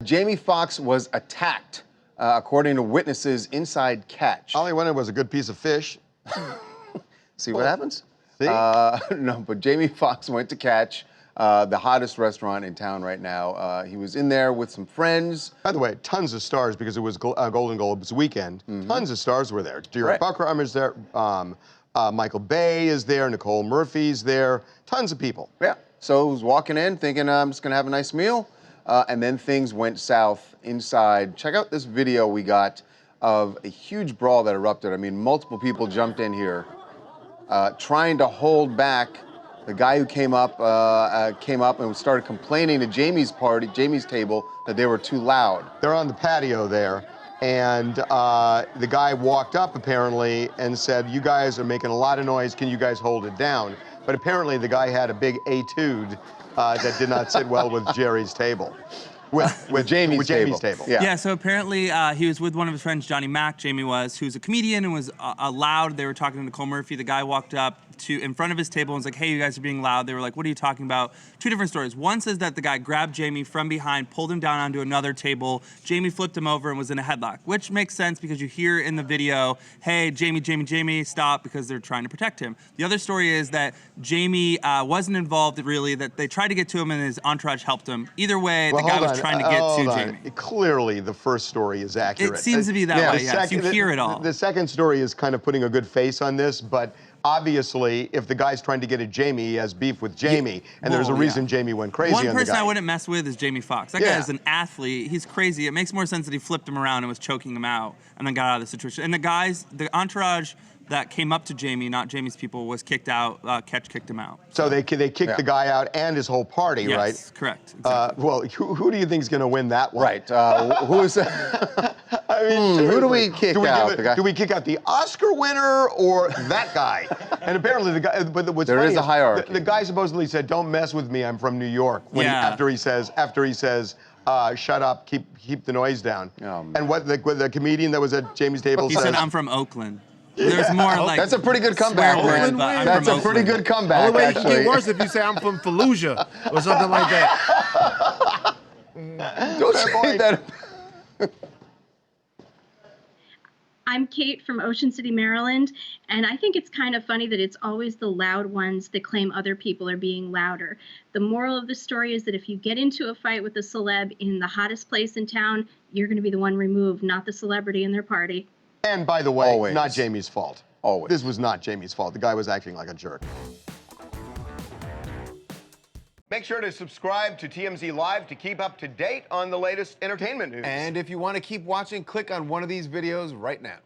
Jamie Foxx was attacked, according to witnesses inside Catch. All he wanted was a good piece of fish. See what happens? See? No, but Jamie Foxx went to Catch, the hottest restaurant in town right now. He was in there with some friends. By the way, tons of stars because it was Golden Globes weekend. Tons of stars were there. Jerry Buckheimer's there. Michael Bay is there. Nicole Murphy's there. Tons of people. Yeah. So he was walking in thinking, I'm just going to have a nice meal. And then things went south inside. Check out this video we got of a huge brawl that erupted. I mean, multiple people jumped in here trying to hold back the guy who came up and started complaining to Jamie's table, that they were too loud. They're on the patio there. And the guy walked up, apparently, and said, you guys are making a lot of noise. Can you guys hold it down? But apparently the guy had a big etude that did not sit well with Jerry's table. With Jamie's table. Yeah, so apparently he was with one of his friends, Johnny Mac, Jamie was, who's a comedian and was loud. They were talking to Nicole Murphy. The guy walked up in front of his table and was like, hey, you guys are being loud. They were like, what are you talking about? Two different stories. One says that the guy grabbed Jamie from behind, pulled him down onto another table. Jamie flipped him over and was in a headlock, which makes sense because you hear in the video, hey, Jamie, stop, because they're trying to protect him. The other story is that Jamie wasn't involved, really, that they tried to get to him and his entourage helped him. Either way, the guy was trying to get to Jamie. Clearly, the first story is accurate. It seems to be that way, yes. You hear it all. The second story is kind of putting a good face on this, but obviously, if the guy's trying to get at Jamie, he has beef with Jamie, and there's a reason Jamie went crazy on the guy. One person I wouldn't mess with is Jamie Foxx. That guy is an athlete. He's crazy. It makes more sense that he flipped him around and was choking him out and then got out of the situation. And the entourage that came up to Jamie, not Jamie's people, was kicked out. Catch kicked him out. So they kicked the guy out and his whole party, right? Yes, correct. Exactly. Well, who do you think is going to win that one? Right. Who is that? I mean, who do we kick out? Do we kick out the Oscar winner or that guy? And apparently the guy, but what's there funny is a hierarchy. The guy supposedly said, "Don't mess with me. I'm from New York." After he says, "Shut up, keep the noise down." Oh, and what the comedian that was at Jamie's table said, "I'm from Oakland." There's more like that's a pretty good comeback, man. That's a pretty good comeback. The only way it can get worse if you say I'm from Fallujah or something like that. Don't say that. I'm Kate from Ocean City, Maryland, and I think it's kind of funny that it's always the loud ones that claim other people are being louder. The moral of the story is that if you get into a fight with a celeb in the hottest place in town, you're going to be the one removed, not the celebrity and their party. And by the way, not Jamie's fault. Always. This was not Jamie's fault. The guy was acting like a jerk. Make sure to subscribe to TMZ Live to keep up to date on the latest entertainment news. And if you want to keep watching, click on one of these videos right now.